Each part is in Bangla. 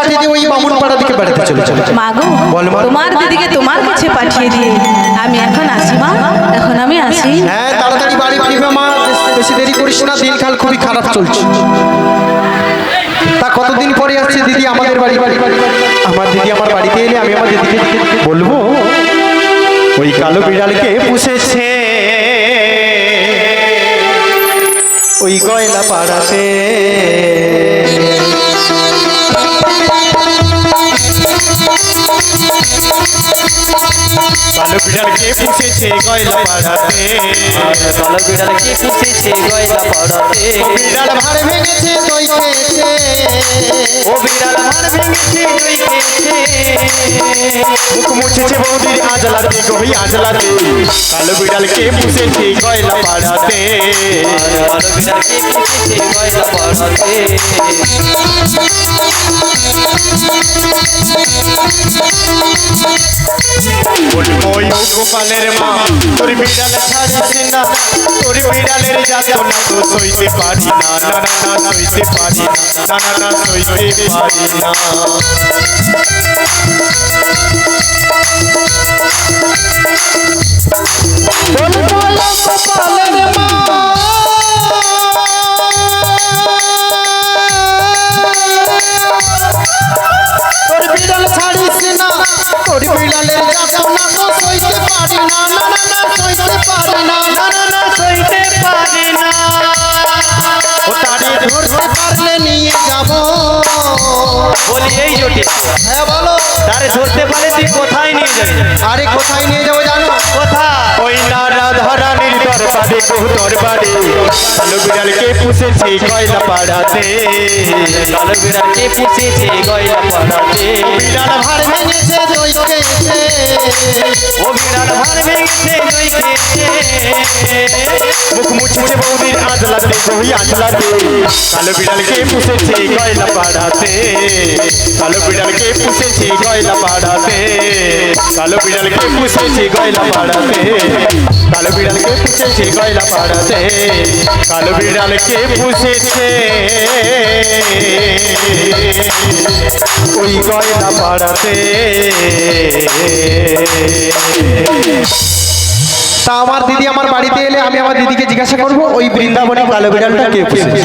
দিদি ওই বামুন পাড়া দিকে বেড়াতে চলেছে। মা গো, তোমার দিদিকে তোমার কাছে পাঠিয়ে দিয়ে আমি এখন আসি মা, এখন আমি আসি। হ্যাঁ তাড়াতাড়ি বাড়ি ফিরবে মা, বেশি দেরি করিস না, দিনকাল খুবই খারাপ চলছে। তা কতদিন পরে আসছে দিদি আমাদের বাড়ি? আমার দিদি আমার বাড়িতে এলে আমি আমার দিদিকে বলবো ওই কালো বিড়ালকে পুষেছে ওই গয়লা পাড়াতে। কালো বিড়ালকে পুষেছে গয়লা পাড়াতে, কালো বিড়ালকে পুষেছে গয়লা পাড়াতে। বিড়াল ভাড় ভেঙেছে দই খেয়েছে, ও বিড়াল ভাড় ভেঙেছে দই খেয়েছে। মুখ মুছেছে বৌদির আজলাতে গই আজলাতে, কালো বিড়ালকে পুষেছে গয়লা পাড়াতে। কালো বিড়ালকে পুষেছে গয়লা পাড়াতে। ওই গোপালের মা তোর বিড়াল ছাড়িস না, তোর বিড়ালের যাতনা তো সইতে পারি না, না না না সইতে পারি না, না না না সইতে পারি না। গোপালের মা তোর বিড়াল ছাড়িস না, তোর বিড়ালের যাতনা তো সইতে পারি না, না না না সইতে পারি না, না না না সইতে পারি না। ও তাড়ি ধরতে পারলে নিয়ে যাব। বলি এই জোটে, হ্যাঁ বলো। তারে ধরতে পারে তুই কোথায় নিয়ে যাবি? আরে কোথায় নিয়ে যাবো জানো? কোথায়? ওই না রাধারানীর দরবারে গো দরবারে, কালো বিড়ালকে পুষেছে গয়লা পাড়াতে। কালো বিড়ালকে পুষেছে গয়লা পাড়াতে। বিড়াল ভাড় ভেঙেছে দই খেয়েছে, ও বিড়াল ভাড় ভেঙেছে দই খেয়েছে। মুখ মুছেছে বৌদির আজলাতে গই আজলাতে, কালো বিড়ালকে পুষেছে গয়লা পাড়াতে। কালো বিড়ালকে পুষেছে গয়লা পাড়াতে, কালো বিড়ালকে পুষেছে গয়লা পাড়াতে, কালো বিড়ালকে পুষেছে গয়লা পাড়াতে, কালো বিড়ালকে পুষেছে ওই গয়লা পাড়াতে। তা আমার দিদি আমার বাড়িতে এলে আমি আমার দিদিকে জিজ্ঞাসা করবো ওই বৃন্দাবনে কালো বিড়ালটা কে পুষেছে।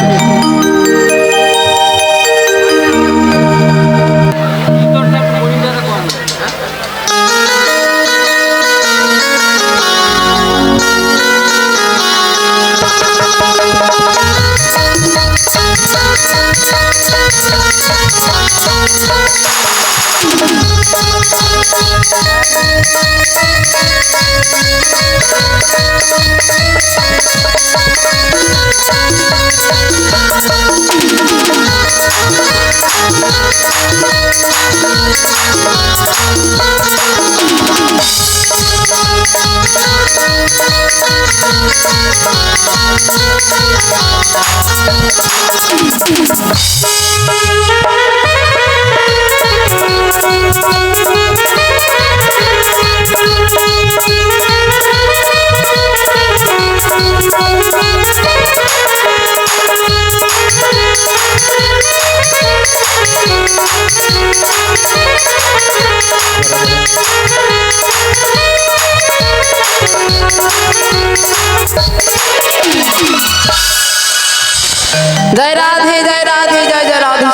জয় রাধে জয় রাধে জয় জয় রাধে।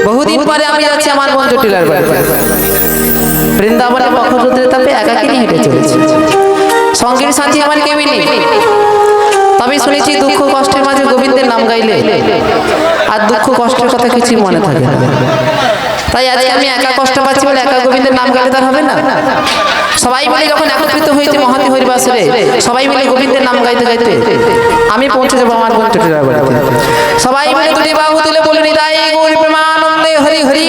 বহুদিন পরে আমি যাচ্ছি আমার বন্ধু টিলার বাড়ি। বৃন্দাবনে বক্ষরুদ্রের তাপে একাকিনী হেঁটে চলেছি, সঙ্গের সাথী আমার কেউই নেই। তবে শুনেছি দুঃখ কষ্টের মাঝে গোবিন্দের নাম গাইলে আর দুঃখ কষ্টের কথা কিছুই মনে থাকে না। তাই আজকে আমি একা কষ্ট পাচ্ছি বলে একা গোবিন্দের নাম গাইলে তার হবে না। সবাই মিলে যখন একত্রিত হয়েছে মহাতি হরিবাসরে, সবাই মিলে গোবিন্দের নাম গাইতে গাইতে আমি পৌঁছে যাবো আমার বন্ধু টিলার বাড়িতে। সবাই মিলে দুটি বাহু তুলে বলে নিতাই গৌর প্রেমানন্দে হরি হরি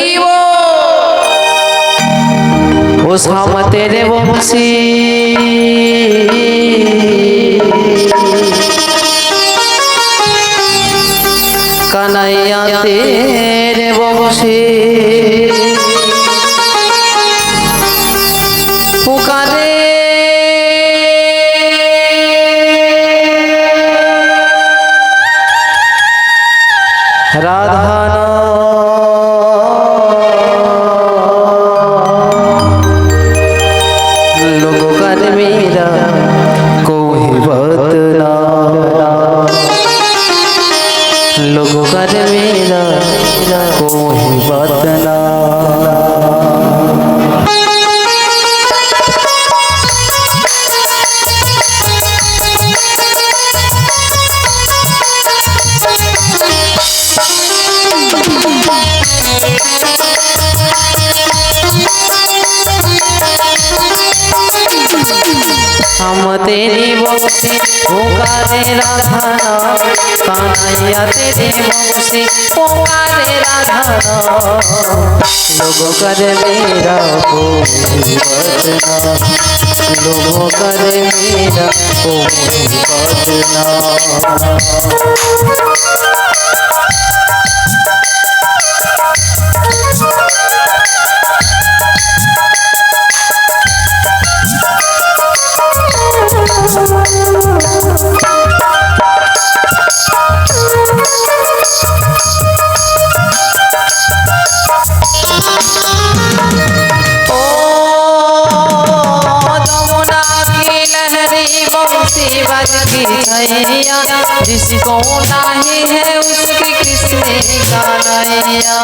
ও সামতে রে বংশী কানাইয়া তেরে বংশী পুকারে রাধা राधान लोगों का मेरा कोई बात ना, लोगों का मेरा कोई बात ना। हम तेरी बंसी पुकारे राधाना, कान्हैया तेरी बंसी पुकारे राधाना, लोगों कर मेरा कोई बात ना, लोगों कर मेरा कोई बात ना। जिसको नहीं है उसकी किसने गाया।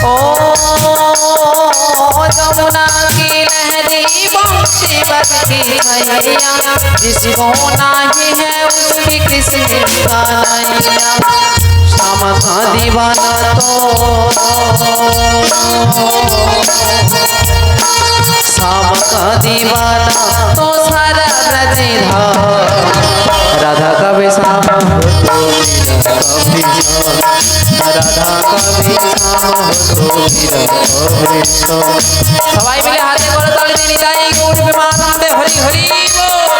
ओ जमुना की लहरी बंसी बजती हैया, जिसको नहीं है उसकी किसने गाया। श्याम का दीवाना तो श्याम का दीवाना तो सारा रजधा, राधा का भी श्याम हो तो मेरा कभी राधा का भी श्याम हो तो मेरा कभी। सबाई मिले हाथे করে তালি দিয়ে নিতাই গৌর প্রেমানন্দে হরি হরি बोल।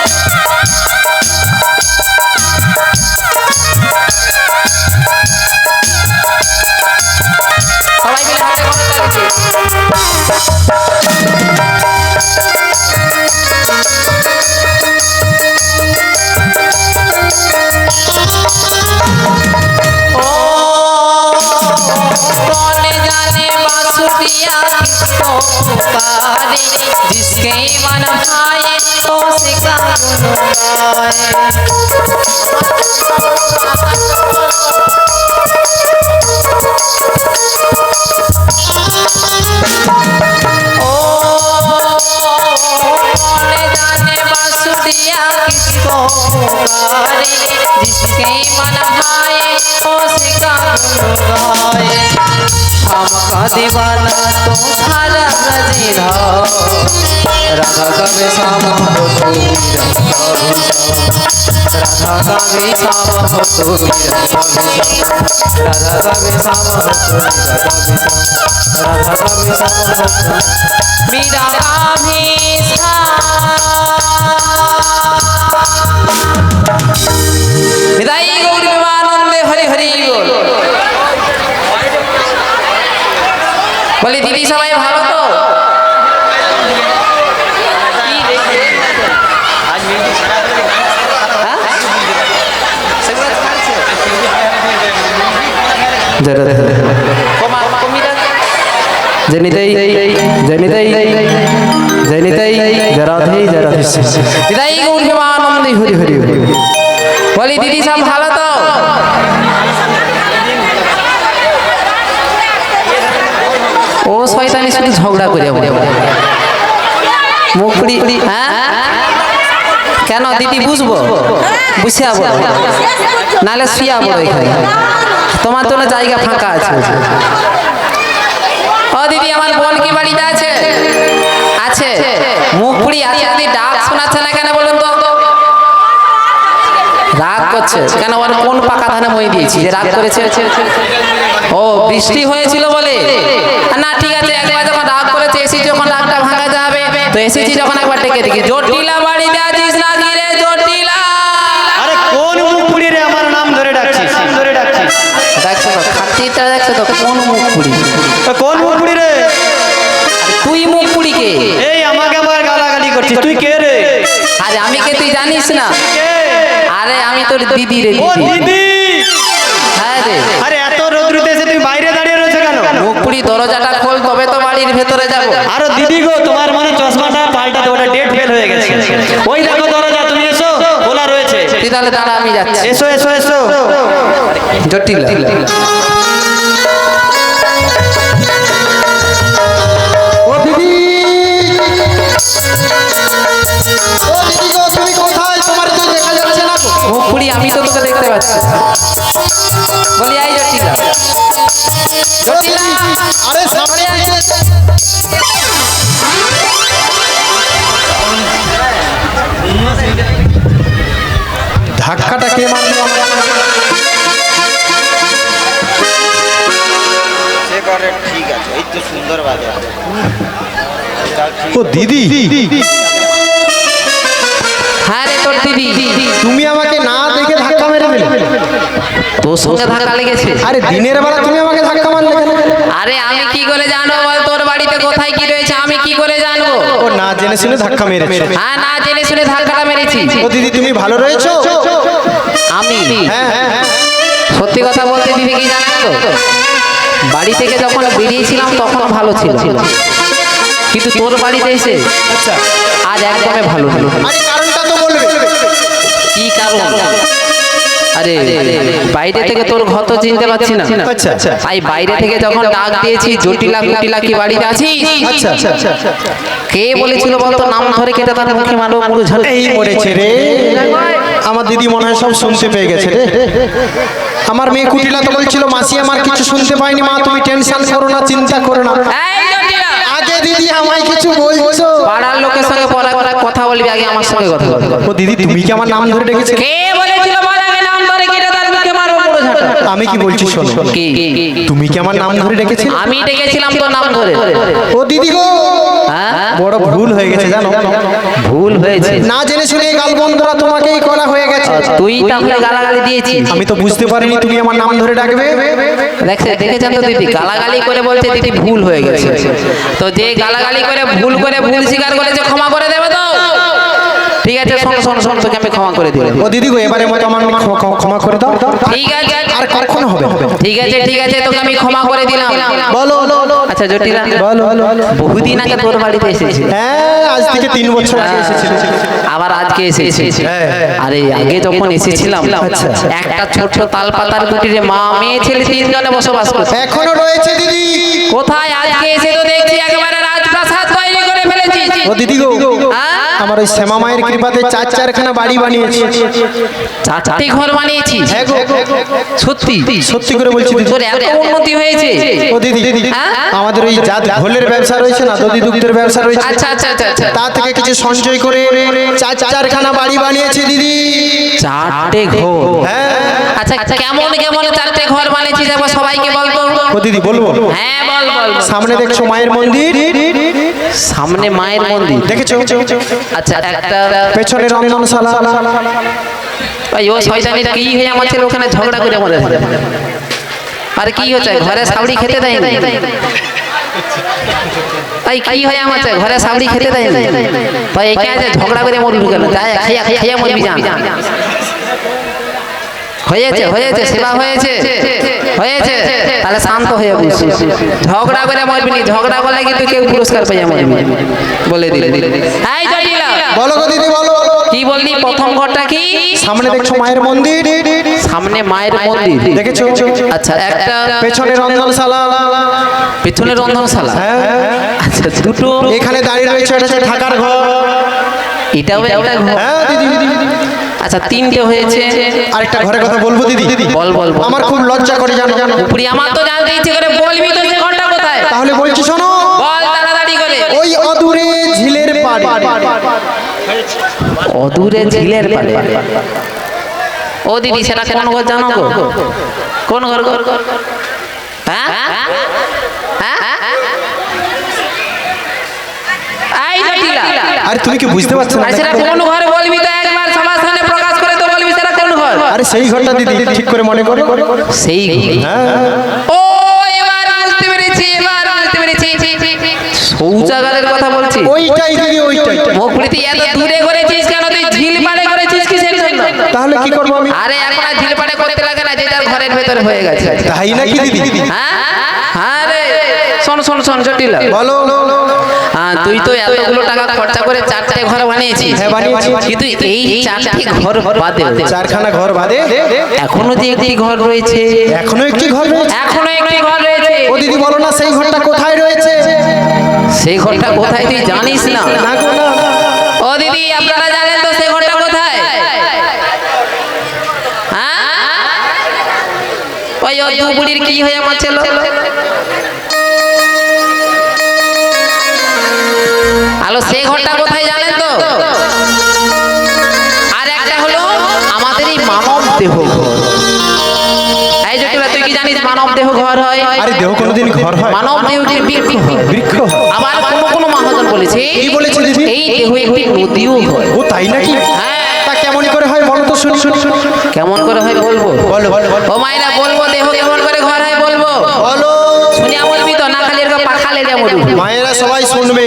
সবাই মিলে হাতে করে তালি पुकारे, जिसके मन भाए तो सिका गुन गाए। ओ कौन जाने बांसुरिया किसको पुकारे, जिसके मन भाए तो सिका गुन गाए। हम का दीवाना तो सारा रजधा, राधा का भी श्याम हो तो मेरा कभी श्याम, राधा का भी श्याम हो तो मेरा कभी श्याम, राधा का भी श्याम हो तो मेरा कभी श्याम, राधा का भी श्याम हो तो मेरा कभी श्याम। विदाई गौर प्रेमानंदे हरि हरि बोल। বলি দিদি সবাই ভালো তো? জনিতাই জনিতাই জনিতাই জরাধে জরাধে বিদাই গৌর প্রেমানন্দে হরি হরি বলি দিদি সব ভালো তো? ও শয়তানি শুধু ঝগড়া করে মুখড়ি। হ্যাঁ কেন দিদি বুঝবো? বুঝিয়া বলো, নাহলে শুয়া বলো, এখানে তোমার জন্য জায়গা ফাঁকা আছে। ও দিদি আমার বোন কি বাড়িতে আছে? আছে। মুখড়ি আছে, দিদি ডাক শোনাচ্ছে না কেন বলুন তো? রাগ করছে কেন? ওর কোন পাকা ধানে মই দিয়েছি যে রাগ করেছে? ও বৃষ্টি হয়েছিল বলে না? ঠিক আছে, একবার যখন রাগ করেছে এসেছি, যখন রাগটা ভাঙাতে হবে তো এসেছি, যখন একবার ডেকে দেখি জটিলা বাড়িতে আছিস না কি রে জটিলা? আরে কোন মুখপুরি রে? আমার নাম ধরে ডাকছিস? দেখছো তো খাতিরটা, দেখছো তো কোন মুখপুরি? কোন মুখপুরি রে? তুই মুখপুরি কে? এই আমাকে আবার গালা করছিস? তুই কে রে? আরে আমি কে তুই জানিস না? আরে আমি তোর দিদি রে, ও দিদি। দিদি। হ্যাঁ রে। আরে এত রোদ্রুতে এসে তুই বাইরে দাঁড়িয়ে রয়েছে কেন? মুখপুরি দরজাটা খোল, তবে তো বাড়ির ভেতরে যাব। আরে দিদি গো, তোমার মানে চশমাটা পাল্টাতে, ওটা ডেট ফেল হয়ে গেছে। ওই দেখো দরজা, তুমি এসো, খোলা রয়েছে। তুই তাহলে দাঁড়া, আমি যাচ্ছি। এসো এসো এসো। জটিল। ও দিদি, ও দিদি গো, তুমি কোথায়? তোমার তো দেখা যাচ্ছে না গো। মুখপুরি আমি তো তোকে দেখতে পাচ্ছি। বলি আই জটিলা। ও দিদি, আরে সামনে এসে ধাক্কাটা কে মারলো? ঠিক আছে, এই তো সুন্দর বাজার। ও দিদি, হ্যাঁ রে তোর দিদি। তুমি আমাকে না দেখে ধাক্কা মেরে দিলে। তোর সঙ্গে ধাক্কা লেগেছে? আরে দিনের বেলা তুমি আমাকে ধাক্কা মারলে কেন? আরে আমি কি করে জানবো বল, তোর বাড়িতে কোথায় কি রয়েছে আমি কি করে জানবো? ও না জেনে শুনে ধাক্কা মেরেছে। হ্যাঁ, না জেনে শুনে ধাক্কাটা মেরেছি। ও দিদি, তুমি ভালো রয়েছো? আমি হ্যাঁ হ্যাঁ হ্যাঁ। সত্যি কথা বলতে দিদি কি জানেন তো, বাড়ি থেকে যখন বেরিয়েছিলাম তখন ভালো ছিল, কিন্তু তোর বাড়িতে এসে আচ্ছা, আজ একদমই ভালো হলো। আরে কারণটা তো বলবে। কি কারণ? আরে বাইরে থেকে তোর ঘর তো চিনতে পারছি না। আচ্ছা আচ্ছা তাই বাইরে থেকে যখন ডাক দিয়েছি, জটিলা কুটিলা কি বাড়িতে আছিস? আচ্ছা আচ্ছা। কে বলেছিল বলতো নাম ধরে কেটে তার মুখে মারো মুড়ো ঝাল। এই মরেছে রে, আমার দিদি মনে হয় সব শুনতে পেয়ে গেছে রে। আমার মেয়ে কুটিলা তো বলছিল মাসি আমার কিছু শুনতে পাইনি, মা তুমি টেনশন করো না, চিন্তা করো না। এই জটিলা, আগে দিদি আমায় কিছু বলছো? পাড়ার লোকের সঙ্গে পড়া কথা বলবি, আগে আমার সঙ্গে কথা বল। ও দিদি, তুমি কি আমার নাম ধরে ডেকেছো? কে বলেছিল বল, আগে নাম ধরে কেটে তার মুখে মারো মুড়ো ঝাল। আমি কি বলছি শোনো, কি? তুমি কি আমার নাম ধরে ডেকেছো? আমি ডেকেছিলাম তোর নাম ধরে। ও দিদি গো, হ্যাঁ, বড় ভুল হয়ে গেছে জানো। ভুল হয়েছে। না জেনে শুনে গাল বন্ধুরা তোমাকেই করা হয়ে গেছে। তুই তাহলে গালাগালি দিয়েছিস? আমি তো বুঝতে পারিনি তুমি আমার নাম ধরে ডাকবে। দেখেছেন তো দিদি, গালাগালি করে বলছে দিদি ভুল হয়ে গেছে। তো যে গালাগালি করে ভুল স্বীকার করেছে, ক্ষমা করে দেবে তো? ঠিক আছে, শোন শোন শোন, তোকে আমি ক্ষমা করে দিলাম। ও দিদি গো, এবারে মতো আমার ক্ষমা করে দাও। ঠিক আছে, আর কখনো হবে না। ঠিক আছে, ঠিক আছে, তোকে আমি ক্ষমা করে দিলাম। বলো। আচ্ছা জটিলা, বলো। বহুদিন আগে তোর বাড়িতে এসেছি। হ্যাঁ, আজ থেকে 3 বছর আগে এসেছিল। আবার আজকে এসেছি। হ্যাঁ। আরে আগে যখন এসেছিলাম, আচ্ছা। একটা ছোট্ট তাল পাতার কুটিরে মা মেয়ে ছেলে 3 জনে বসবাস করছে। এখনো রয়েছে দিদি। কোথায়? আজকে এসে তো দেখছি একেবারে রাজপ্রাসাদ তৈরি করে ফেলেছিস। ও দিদি গো, হ্যাঁ? আমার ওই শ্যামা মায়ের কৃপাতে 4-4খানা বাড়ি বানিয়েছি। 4টি ঘর বানিয়েছিস? হ্যাঁ গো, সত্যি? সত্যি করে বলছি দিদি। তোর এত উন্নতি হয়েছে? ও দিদি, হ্যাঁ? আমাদের ওই জাত ঘোলের ব্যবসা রয়েছে না, দধি দুগ্ধের ব্যবসা রয়েছে। আচ্ছা আচ্ছা আচ্ছা আচ্ছা। তা থেকে কিছু সঞ্চয় করে 4-4খানা বাড়ি বানিয়েছি দিদি। 4টে ঘর? হ্যাঁ। আচ্ছা, কেমন কেমন 4টে ঘর বানিয়েছিস একবার সবাইকে বলতো। ও দিদি বলবো? হ্যাঁ বল বল। সামনে দেখছো মায়ের মন্দির, সামনে মায়ের মন্দির দেখেছো? আচ্ছা, একটা পেছনে রন্ধনশালা। ভাই ও শয়তানিটা কি হয়ে আমার ছেলে ওখানে ঝগড়া করে মরে থাকে। আরে কি হচ্ছে, ঘরে সাবড়ি খেতে দেয় না? ভাই কি হয়ে আমার ছেলে ঘরে সাবড়ি খেতে দেয় না? ভাই এখানে ঝগড়া করে মরবি কেন? যাই খাইয়া মরবি জান। হয়েছে সেবা হয়েছে, তাহলে শান্ত হয়ে বসে ঝগড়া করে মরবি নি। ঝগড়া করলে কিন্তু কেউ পুরস্কার পেয়ে মরবি বলে দিলে। এই জটিলা, বলো গো দিদি, বলো। কি বললি? প্রথম ঘরটা কি? সামনে দেখছো মায়ের মন্দির, সামনে মায়ের মন্দির দেখেছো? আচ্ছা, একটা পেছনে রন্ধনশালা। পেছনে রন্ধনশালা। হ্যাঁ। আচ্ছা, দুটো এখানে দাঁড়িয়ে রয়েছে, এটা হচ্ছে থাকার ঘর। এটাও একটা ঘর। হ্যাঁ দিদি। আচ্ছা, 3টে হয়েছে। আরেকটা ঘরের কথা বলবো দিদি? বল বল বল। আমার খুব লজ্জা করে জানো। উপরি আমার তো জানতে ইচ্ছে করে, বলবি তো সে ঘরটা কোথায়? তাহলে বলছি শোনো, বল তাড়াতাড়ি করে। ওই অদূরে ঝিলের পাড়ে। অদূরে ঝিলের পাড়ে? ও দিদি, সেটা কোন ঘর জানো গো? কোন ঘর? হ্যাঁ হ্যাঁ? এই জটিলা, আরে তুমি কি বুঝতে পারছো না? আরে সেটা কোন ঘর বলবি তো একবার সবার সামনে প্রকাশ করে তো বলবি সেটা কোন ঘর? আরে সেই ঘরটা দিদি, ঠিক করে মনে করো। সেই ঘর। হ্যাঁ। ও এবার বুঝতে পেরেছি, শৌচাগারের কথা বলছি। ওইটাই দিদি, ওইটাই। মুখপ্রীতি তাহলে কি করবো আমি? আরে এখন আর ঝিলপাড়ে করতে লাগে না, যে যার ঘরের ভেতরে হয়ে গেছে। তাই নাকি দিদি? হ্যাঁ আরে শোন শোন শোন জটিল, বলো। তুই তো এতগুলো টাকা খরচা করে 4টে ঘর বানিয়েছিস, হ্যাঁ, বানিয়েছি। কিন্তু এই 4টি ঘর বাদে 4খানা ঘর বাদে এখনো যে একটি ঘর রয়েছে, এখনো একটি ঘর রয়েছে। এখনো একটি ঘর রয়েছে। ও দিদি বলো না, সেই ঘরটা কোথায় রয়েছে? সেই ঘরটা কোথায় তুই জানিস না? না গো, না। ও দিদি আপনারা জানেন তো সেই ঘরটা কোথায়? হ্যাঁ ওই বুড়ির কি হয়ে আমার ছিল? আলো সেই ঘরটা কোথায় জানেন তো? আর একটা হলো আমাদের এই মানব দেহ ঘর। এই জটিলা তুই কি জানিস মানব দেহ ঘর হয়? আরে দেহ কোনোদিন ঘর হয়? মানব দেহ একটি বৃক্ষ হয়। বৃক্ষ হয়। আবার কোন মহাজন বলেছে কি বলেছে দিদি? এই দেহ একটি নদীও হয়। ও তাই নাকি? হ্যাঁ। তা কেমন করে হয় বলো তো শুনি। কেমন করে হয় বলবো? বলো। ও মায়েরা বলবো দেহ কেমন করে ঘর হয় বলবো? বলো। শুনিয়া বলবি তো, না খালি এরকম পাখালে যা বলবি। মায়েরা সবাই শুনবে।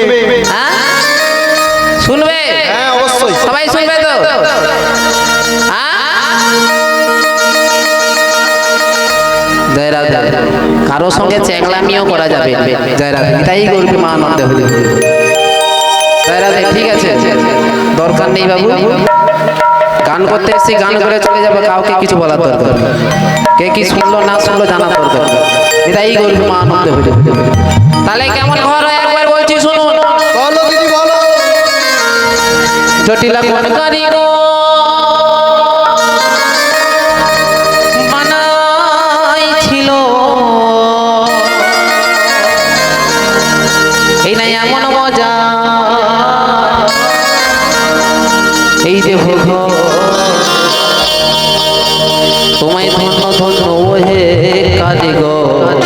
হ্যাঁ শুনবে? হ্যাঁ অবশ্যই। সবাই শুনবে তো? হ্যাঁ জয় রাধে। কারো সঙ্গে চ্যাংলামিও করা যাবে না। জয় রাধে। তাই করবি মা আনন্দ হলে। জয় রাধে। ঠিক আছে, দরকার নেই বাবু, গান করতে এসে গান করে চলে যাবে, কাউকে কিছু বলার দরকার নেই। কে কি শুনলো না শুনলো জানা দরকার নেই। এটাই করবি মা আনন্দ হলে। তাহলে কেমন ঘর হয় একবার বলছি শুনুন। বলো দিদি বলো। জটিলা কোন কারিগর বানাইছিল, এই নাই এমন মজা এই দেহ ঘর। তোমায় ধন্য ধন্য ওহে কারিগর,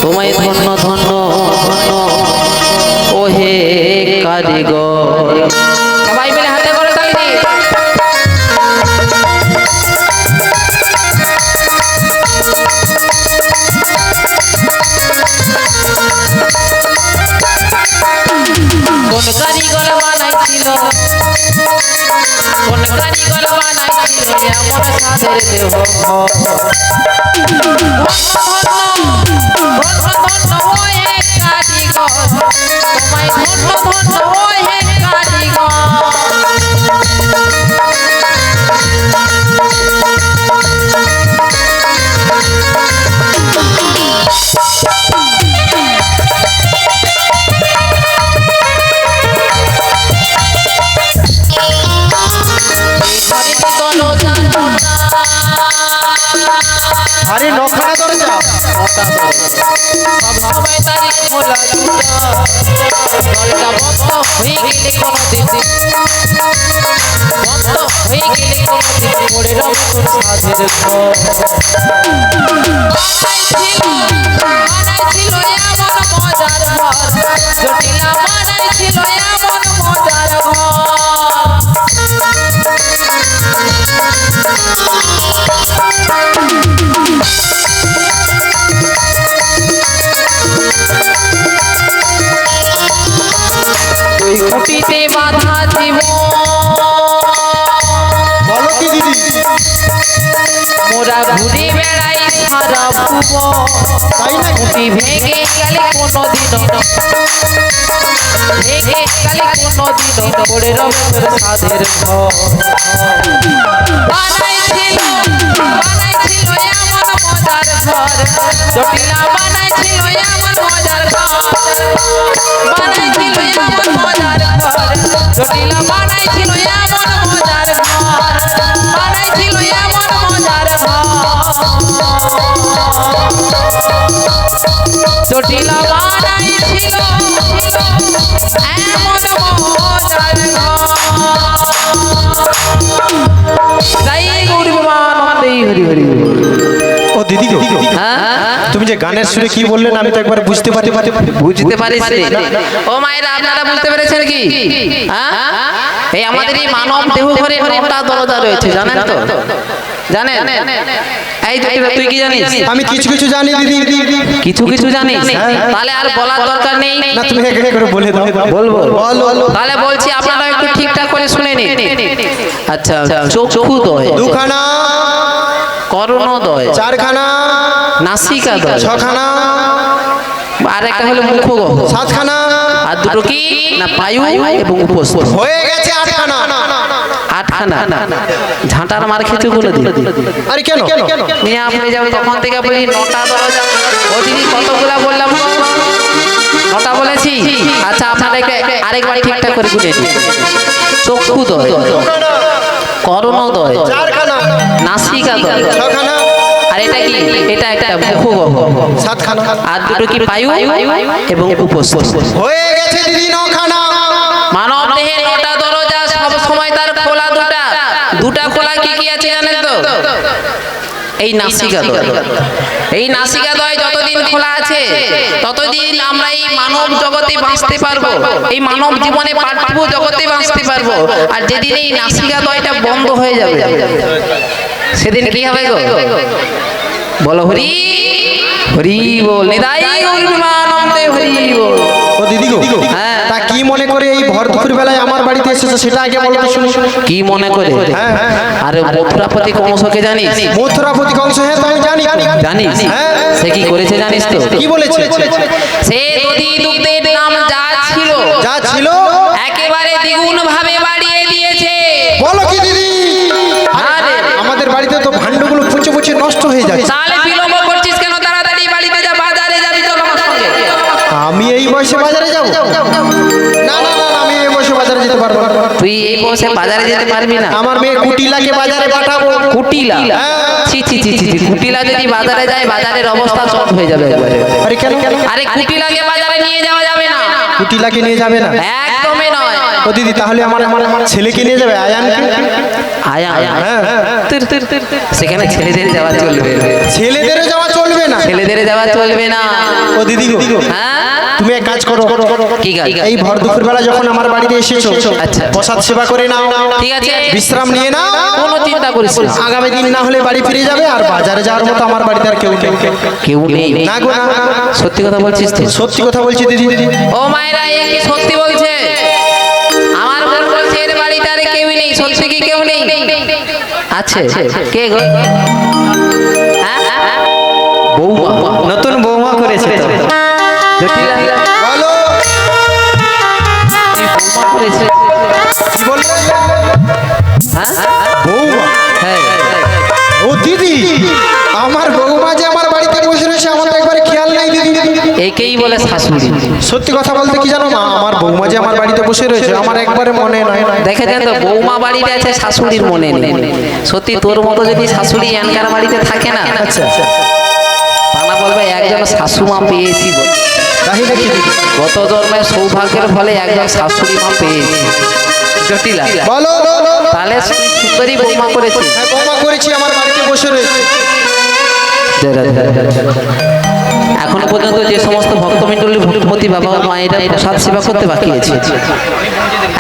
তোমায় ধন্য ধন্য ওহে কারিগর। সবাই মিলে হাতে করে তালি দিই। কোন কারিগর বানাইছিল, কোন কারিগর বানাইছিল এমন সাদের দেহ ঘর। ধন্য ধন্য ওহে কারিগর, তোমায় ধন্য ধন্য ওহে কারিগর। আরে নখানা দরজা। সবসময় তারি খোলা দুটা, দরজা বন্ধ হয়ে গেলে কোনোদিন, বন্ধ হয়ে গেলে কোনোদিন পড়ে রবে তোর সাধের ঘর। বানাইছিল এমন মজার ঘর, জটিলা বানাইছিল এমন মজার ঘর। খুঁটিতে বাধা জীব বলো কি দিদি? মোরা ঘুরে বেড়াই সারা পুব, তাই নাকি? খুঁটি ভেঙে গেলে কোনোদিন, ভেঙে গেলে কোনোদিন পড়ে রবে তোর সাধের ঘর। বানাইছিল এমন মজার ঘর, জটিলা বানাইছিল এমন মজার ঘর, বানাইছিল এমন মজার ঘর, জটিলা বানাইছিল এমন মজার ঘর, বানাইছিল এমন মজার ঘর, জটিলা বানাইছিল এমন মজার ঘর। তাই গৌরী মানন্দেই হরি হরি। ও দিদি গো, হ্যাঁ তুমি যে গানের সুরে কি বললেন আমি তো একবার বুঝতে পারি। বুঝতে পারিস রে? ও মায়েরা আপনারা বুঝতে পেরেছেন কি? হ্যাঁ এই আমাদের এই মানব দেহ ঘরে 9টা দরজা রয়েছে, জানেন তো? জানেন? এই জটিলা তুই কি জানিস? আমি কিছু কিছু জানি দিদি। কিছু কিছু জানিস? তাহলে আর বলার দরকার নেই। না তুমি এক এক করে বলে দাও। বলবো? বলো। তাহলে বলছি আপনারা একটু ঠিকঠাক করে শুনে নি। আচ্ছা, চক্ষুদয়, দুখানা, কর্ণদয়, চারখানা, নাসিকাদয়, ছখানা, আর একটা হলো মুখগহ্বর, সাতখানা, আর দুটো কি না পায়ু এবং উপস্থ, হয়ে গেছে আটখানা। আটখানা। ঝাঁটার মার খেতে বলে দিল। আরে কেন? নিয়ে আপনি যাবেন তখন থেকে বলি নটা দরজা। ও দিদি কতগুলা বললাম? নটা বলেছি। আচ্ছা আপনারা আরেকবার ঠিকঠাক করে গুনে দিন। চক্ষুদয়, কর্ণদয়, চারখানা, নাসিকাদয়, ছখানা, আর এটা কি? এটা একটা মুখগহ্বর, সাতখানা, আর দুটো কি পায়ু এবং উপস্থ। হয়ে গেছে দিদি নখানা। মানব দেহে নটা দরজা, সব সময় তার খোলা দুটা। দুটা খোলা কি কি আছে জানেন তো? এই নাসিকাদয়। এই নাসিকাদয় যতদিন খোলা আছে ততদিন আমরা এই মানব জগতে বাঁচতে পারবো, এই মানব জীবনে পার্থিব জগতে বাঁচতে পারবো। আর যেদিন এই নাসিকাদয়টা বন্ধ হয়ে যাবে সেদিন কি হবে গো? বলো হরি হরি বল, নিতাই গৌর প্রেমানন্দে হরি বল। ও দিদি গো, হ্যাঁ। তা কি মনে করে এই ভর দুপুর বেলায় আমার বাড়িতে এসেছো সেটা আগে বলো তো শুনি। কি মনে করে? হ্যাঁ, হ্যাঁ, হ্যাঁ। আরে মথুরাপতি কংসকে জানিস? মথুরাপতি কংস, হ্যাঁ তো আমি জানি। জানিস? হ্যাঁ। সে কি করেছে জানিস তো? কি বলেছে? সে দধি দুগ্ধের দাম যা ছিল যা ছিল একেবারে দ্বিগুণ ভাবে বাড়িয়ে দিয়েছে। বলো কি দিদি? আরে আমাদের বাড়িতে তো ভান্ডগুলো পচে পচে নষ্ট হয়ে যাচ্ছে। তাহলে বিলম্ব করছিস কেন? তাড়াতাড়ি বাড়িতে যা, বাজারে যাবি চল আমার সঙ্গে। আমি এই বয়সে বাজারে যাব? না না না, আমি এই বয়সে বাজারে যেতে পারবো না। তুই এই বয়সে বাজারে যেতে পারবি না? আমার মেয়ে কুটিলাকে বাজারে পাঠাবো। কুটিলা? ছি ছি ছি ছি, কুটিলা যদি বাজারে যায় বাজারের অবস্থা চট হয়ে যাবে একবারে। আরে কেন? আরে কুটিলাকে বাজারে নিয়ে যাওয়া যাবে না, কুটিলাকে নিয়ে যাবে না? একদমই নয়। ও দিদি, তাহলে আমার ছেলেকে নিয়ে যাবে, আয়ানকে। আয়া হ্যাঁ, সেখানে ছেলেদের যাওয়া চলবে, ছেলেদেরও যাওয়া চলবে না? ছেলেদের যাওয়া চলবে না। ও দিদি গো, হ্যাঁ তুমি এক কাজ করো। কি কাজ? এই ভর দুপুর বেলা যখন আমার বাড়িতে এসেছো, আচ্ছা। প্রসাদ সেবা করে নাও, ঠিক আছে, বিশ্রাম নিয়ে নাও। কোনো চিন্তা করিস না। আগামী দিন না হলে বাড়ি ফিরে যাবে, আর বাজারে যাওয়ার মতো আমার বাড়িতে আর কেউ নেই। কেউ নেই? না গো, না, না, না। সত্যি কথা বলছিস তো? সত্যি কথা বলছি দিদি। ও মায়েরা, এ কি সত্যি বলছে? আমার মন বলছে এর বাড়িতে আর কেউ নেই। সত্যি কি কেউ নেই? আছে। কে গো? হ্যাঁ? বৌমা। নতুন বৌমা করেছে তো। জটিলা বলো বৌমা করেছে? কি বললে? হ্যাঁ বৌমা? হ্যাঁ। ও দিদি, আমার বৌমা যে আমার বাড়িতে বসে রয়েছে, আমার তো একবারে খেয়াল নাই দিদি। একেই বলে শাশুড়ি। সত্যি কথা বলতে কি জানো মা, আমার বৌমা যে আমার বাড়িতে বসে রয়েছে আমার একবারে মনে নয়। দেখেছেন তো, বৌমা বাড়িতে আছে, শাশুড়ির মনে নেই। সত্যি তোর মতো যদি শাশুড়ি এনকার বাড়িতে থাকে না, আচ্ছা, তারা বলবে একজন শাশুমা পেয়েছি বলে। তাই নাকি দিদি? গত জন্মের সৌভাগ্যের ফলে একজন শাশুড়ি মা পেয়েছি। জটিলা বলো। তাহলে সুন্দরী বৌমা করেছি। হ্যাঁ, বৌমা করেছি, আমার বাড়িতে বসে রয়েছে। এখনো পর্যন্ত যে সমস্ত ভক্তমণ্ডলী ভক্তপতি বাবা ও মায়েরা প্রসাদ সেবা করতে বাকি আছে,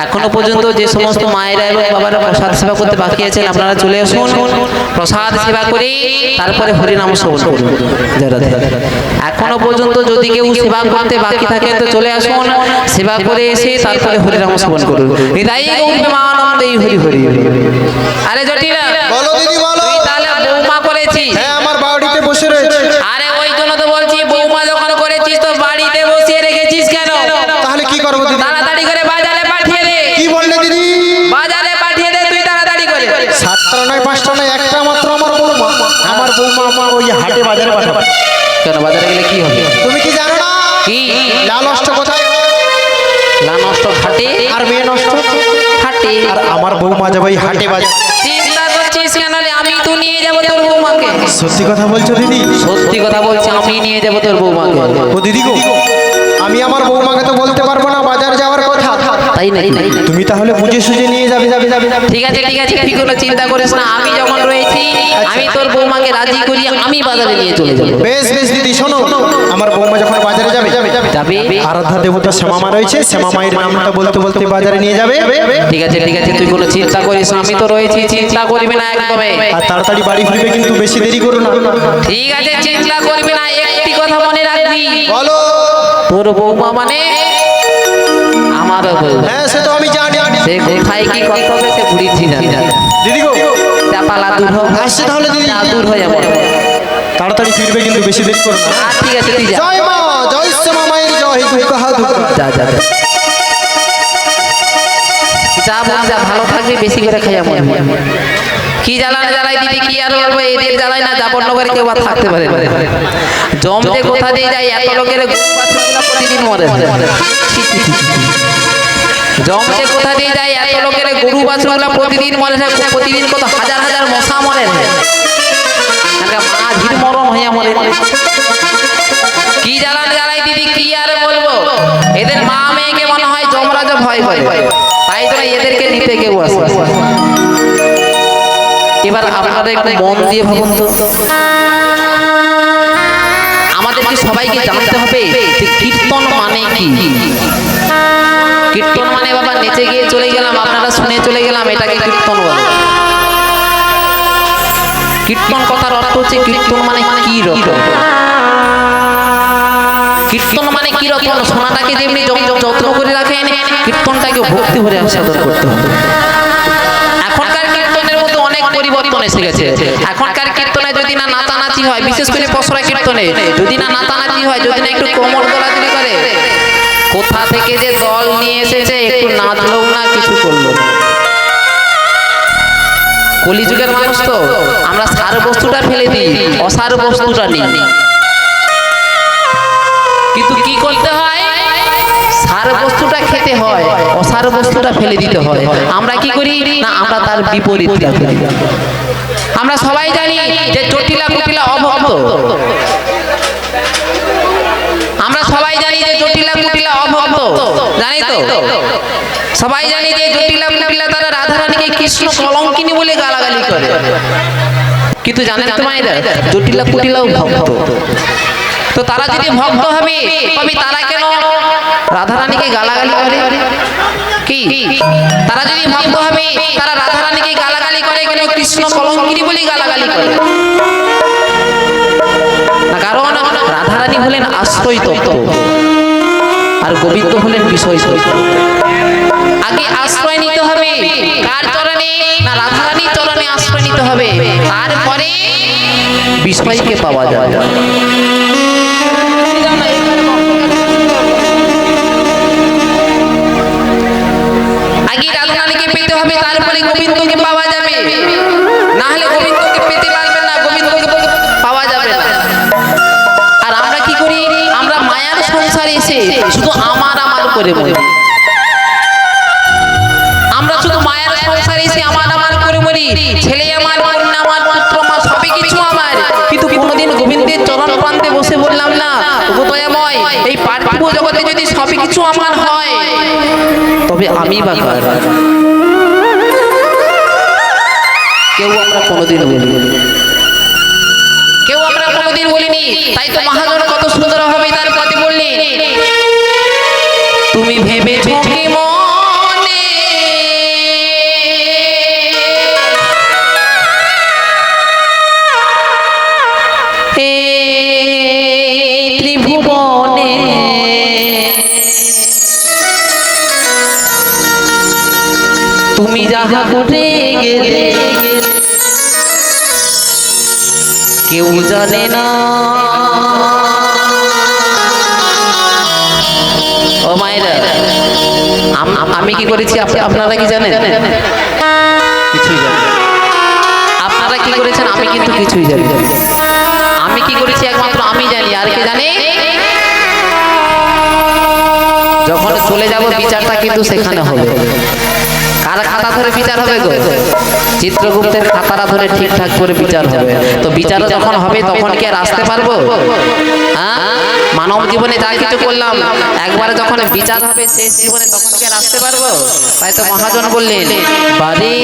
এখনো পর্যন্ত যে সমস্ত মায়েরা এবং বাবারা প্রসাদ সেবা করতে বাকি আছেন, আপনারা চলে আসুন, প্রসাদ সেবা করে তারপরে হরিনাম শ্রবণ করুন। এখনো পর্যন্ত যদি কেউ সেবা করতে বাকি থাকে তো চলে আসুন, সেবা করে এসে তারপরে হরিনাম শ্রবণ করুন। হৃদয় গৌর প্রেমানন্দে হরি হরি। আরে জটিলা, বলো দিদি, বলো। তুই তাহলে বৌমা করেছিস? হ্যাঁ, আমার বাড়িতে বসে রয়েছে। আরে ওই জন্য তো বলছি, বৌমা যখন করেছিস তো বাড়িতে বসিয়ে রেখেছিস কেন? তাহলে কি করবো দিদি? তাড়াতাড়ি করে বাজারে পাঠিয়ে দে। কি বললে দিদি? বাজারে পাঠিয়ে দে তুই তাড়াতাড়ি করে। 7টা নয় 5টা নয়, একটা মাত্র আমার বৌমা। আমার বৌমা আমার ওই হাটে বাজারে পাঠাবে। কেন বাজারে গেলে কি হবে? তুমি কি জানো না? কি লাল অষ্ট কোথায়? লা নষ্ট হাটে? আর মেয়ে নষ্ট হাটে। আর আমার বৌমা যাবে ওই হাটে বাজারে। চিন্তা করছিস কেন? আমি তো নিয়ে যাবো তোর বৌমাকে। সত্যি কথা বলছো দিদি? সত্যি কথা বলছি, আমি নিয়ে যাবো তোর বৌমাকে। ও দিদি গো, আমি আমার বৌমাকে তো বলতে পারবো না বাজার যাওয়ার কথা। তাই নাকি? তুমি তাহলে বুঝে সুঝে নিয়ে যাবে। ঠিক আছে ঠিক আছে, তুই কোনো চিন্তা করিস না, আমি যখন রয়েছি আমি তোর বৌমাকে রাজি করি, আমি বাজারে নিয়ে চলে যাবো। বেশ বেশ দিদি, শোনো, আমার বৌমা যখন বাজারে যাবে, যাবে? আরাধ্যা দেবতা শ্যামা মা রয়েছে, শ্যামা মায়ের নামটা বলতে বলতে বাজারে নিয়ে যাবে। ঠিক আছে ঠিক আছে, তুই কোনো চিন্তা করিস না, আমি তো রয়েছি, চিন্তা করবি না একদমই। আর তাড়াতাড়ি বাড়ি ফিরবে, কিন্তু বেশি দেরি করো না। ঠিক আছে, চিন্তা করবি না, একটি কথা মনে রাখবি, বলো। তোর বৌমা মানে আমার বৌমা। হ্যাঁ, সে তো আমি জানি। সে কোথায় কি করতে হবে সে বুড়ি ঠিক জানে। দিদি গো চাপালা দূর হোক, আসছে তাহলে দিদি। না দূর হয়ে যাবো। তাড়াতাড়ি ফিরবে কিন্তু বেশি দেরি করো না। ঠিক আছে তুই যা জয় মা, জয় শ্যামা মায়ের জয়, দুর্গা হা দুর্গা। যা যা যা। যা বল যা, ভালো থাকবি, বেশি করে খাইয়া মরবি। কি জ্বালায় জ্বালাই দিদি, কি আর বলবো, এদের জ্বালায় না যাবর নগরে কেউ আর থাকতে পারে না। জম যে কোথা দিয়ে যায়, এত লোকের গরু বাছুরগুলো প্রতিদিন মরে। জম যে কোথা দিয়ে যায়, এত লোকের গরু বাছুরগুলো প্রতিদিন মরে, প্রতিদিন কত হাজার হাজার মশা মরে। মা ঝির মরণ হইয়া মরে। কি জ্বালান জ্বালাই দিদি, কি আর বলবো, এদের মা মেয়েকে মনে হয় যমরাজ ভয় করে, তাই তো এদেরকে নিতে কেউ আসে। এবার আপনারা একটু মন দিয়ে ভাবুন তো, আমাদেরকে সবাইকে জানতে হবে যে কীর্তন মানে কি। কীর্তন মানে বাবা নেচে গিয়ে চলে গেলাম, আপনারা শুনে চলে গেলাম, এটাকে কীর্তন বলে। কীর্তন কথার অর্থ হচ্ছে কীর্তন মানে কি রকম। কীর্তন মানে কি রকম, সোনাটাকে যেমনি যত্ন করে রাখেন, কীর্তনটাকে ভক্তি ভরে আস্বাদন করতে হবে। এখনকার কীর্তনের মধ্যে অনেক পরিবর্তন এসে গেছে। এখনকার কীর্তনে যদি না নাচানাচি হয়, বিশেষ করে পসরা কীর্তনে যদি না নাচানাচি হয়, যদি না একটু কোমর দোলাদুলি করে, কোথা থেকে যে দল নিয়ে এসেছে, একটু নাচলো না, কিছু করলো না। কলিযুগের মানুষ তো, আমরা সার বস্তুটা ফেলে দিই, অসার বস্তুটা নিই। কিন্তু কি করতে হয়, সার বস্তুটা খেতে হয়, অসার বস্তুটা ফেলে দিতে হয়। আমরা কি করি না, আমরা তার বিপরীতটা করি। আমরা সবাই জানি যে জটিলা কুটিলা অভক্ত। আমরা সবাই জানি যে জটিলা কুটিলা অভক্ত, জানি তো সবাই জানি যে জটিলা কুটিলা তারা রাধারানীকে কৃষ্ণ কলঙ্কিনী বলে গালাগালি করে। কিন্তু জানেন তো মায়েরা, জটিলা কুটিলাও ভক্ত। তো তারা যদি ভক্ত হবে, তবে তারা কেন রাধারানীকে গালাগালি করে? কি তারা যদি ভক্ত হবে, তারা রাধারানীকে গালাগালি করে কেন? কৃষ্ণ কলঙ্কিনী বলে গালাগালি করে না, কারণ রাধারানী হলেন আশ্রয় তত্ত্ব আর গোবিন্দ হলেন বিষয় তত্ত্ব। আগে আশ্রয় নিতে হবে কার চরণে? না, রাধারানীর চরণে আশ্রয় নিতে হবে, তারপরে বিষয়কে পাওয়া যায়। আগে রাধারানীকে পেতে হবে, তারপরে গোবিন্দকে পাওয়া যাবে। না হলে গোবিন্দকে পেতে পারবেন না, গোবিন্দকে পাওয়া যাবে না। আর আমরা কি করি? আমরা মায়ার সংসারে এসে শুধু আমার আমার করে বলি। আমরা শুধু মায়ের সংসারে এসে আমার আমার করে বলি, ছেলে আমার, কন্যা আমার, পুত্র আমার, সবই কিছু আমার। কিন্তু কোনোদিন গোবিন্দের চরণ প্রান্তে বসে বললাম না, দয়াময়, এই পার্থিব জগতে যদি সবই কিছু আমার হয়, তবে আমি বা কার? কেউ আমরা কোনোদিন বলিনি, কেউ আমরা কোনোদিন বলিনি। তাই তো মহাজন কত সুন্দর হবে তার পথে বললেন, তুমি ভেবেছো কি মনে ত্রিভুবনে তুমি যাহা করে গেলে কেউ জানে না। ও মায়েরা, আমি কি করেছি আপনারা কি জানেন? কিছুই জানেন। আপনারা কি করেছেন? আমি কিন্তু কিছুই জানি। আমি কি করেছি একমাত্র আমি জানি, আর কে জানে? যখন চলে যাব বিচারটা কিন্তু সেখানে হবে। কার খাতা ধরে বিচার হবে গো? চিত্রগুপ্তের খাতাটা ধরে ঠিকঠাক করে বিচার হবে। তো বিচার যখন হবে তখন কি আর আসতে পারবো? মানব জীবনে যা কিছু করলাম, একবারে যখন বিচার হবে শেষ জীবনে, তখন কি আর আসতে পারবো? তাই তো মহাজন বললেন, বারে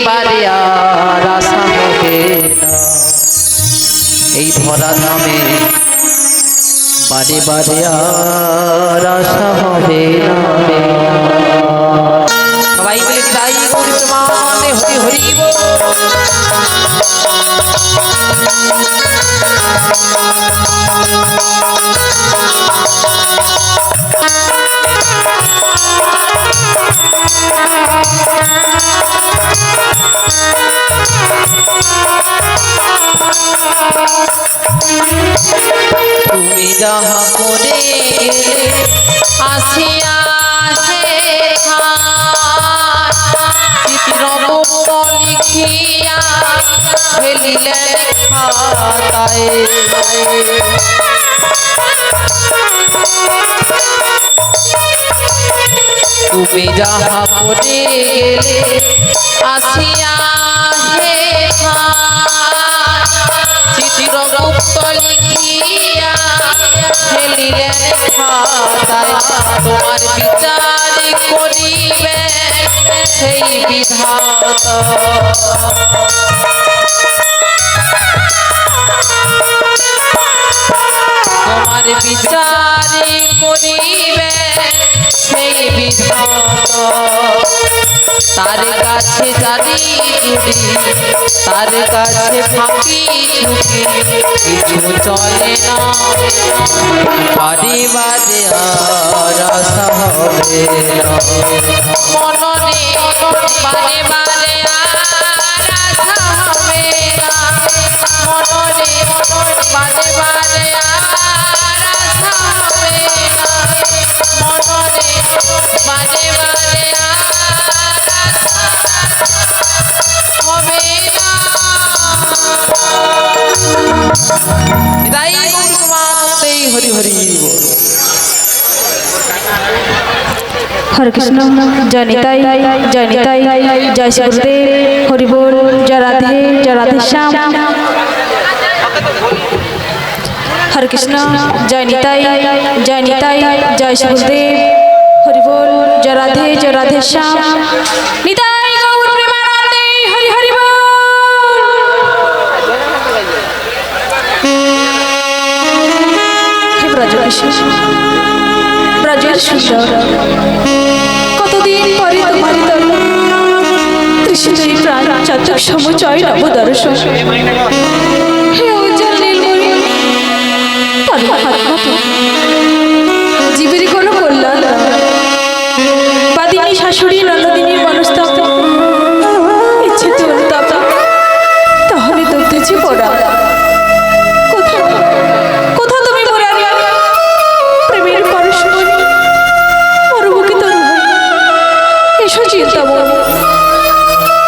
বারে আর আশা হবে না এই ধরা ধামে, বারে বারে আর আশা হবে না। সবাই মিলে তাই হরি হরি বল। তুমি যাহা করে গেলে আসিয়া চিত্রগুপ্ত লিখিয়া ফেলিলেন খাতায়। তুমি যাহা করে গেলে আসিয়া চিত্রগুপ্ত লিখিয়া ফেলিলেন খাতায়। তোমার বিচার করিবে সেই বিধাতা। তোমার বিচার করিবে সেই বিধাতা। তার কাছে জারি জুড়ি, তার কাছে ফাঁকি ঝুঁকি, কিছু চলে না পারিবারে আর আশা হবে না। মননে বারে বারে আর আশা হবে না। মননে বারে বারে আর আশা হবে না। মননে বারে বারে আর হবে না। বিদায় গৌরমাতে হরি হরি বল। হরে কৃষ্ণ, জয় নিতাই, জয় নিতাই, জয় শ্রী গুরুদেব, হরি বল, জয় রাধে, জয় রাধে শ্যাম। হরে কৃষ্ণ, জয় নিতাই, জয় নিতাই, জয় শ্রী গুরুদেব, হরি বল, জয় রাধে, জয় রাধে শ্যাম। নিতাই গৌর প্রেমানন্দে, হরি হরি বল। হে ব্রজকিশোর, ব্রজের সুন্দর, কতদিন পরে তোমার তৃষ্ণায় প্রাণ চাতক সমুচয় নব দর্শন। হে উজ্জ্বল নীলমণি, জীবের কোনো কল্যাণ বাদিনী শাশুড়ি নন্দিনীর মনস্তাপ ইচ্ছে তো অনুতাপ, তাহলে দগ্ধেছি পড়া। কোথা তুমি মরে আনি প্রেমের পরশমণি, মরুমুখী তরু এসো চিন্তামণি।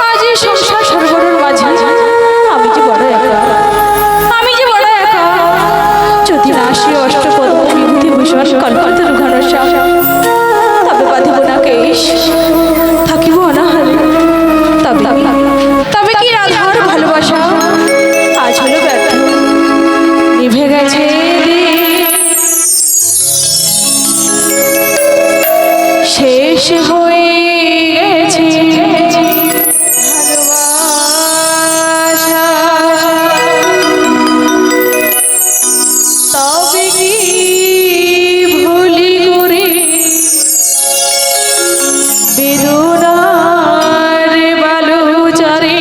আজ এই সংসার সরবরের মাঝে আমি যে বড় একা, আমি যে বড় একা। যদি না আসি অষ্টপদ বিভূতি ভূষণ কল্পতরু ঘনশ্যাম, তবে বাঁধিব না কেশ, থাকিব অনাহারে। তবে কি রাধার ভালোবাসা আজ হলো ব্যর্থ, নিভে গেছে শেষ হয়ে গেছে ভালোবাসা। তবে কি ভুলি করে বেদনার বালুচরে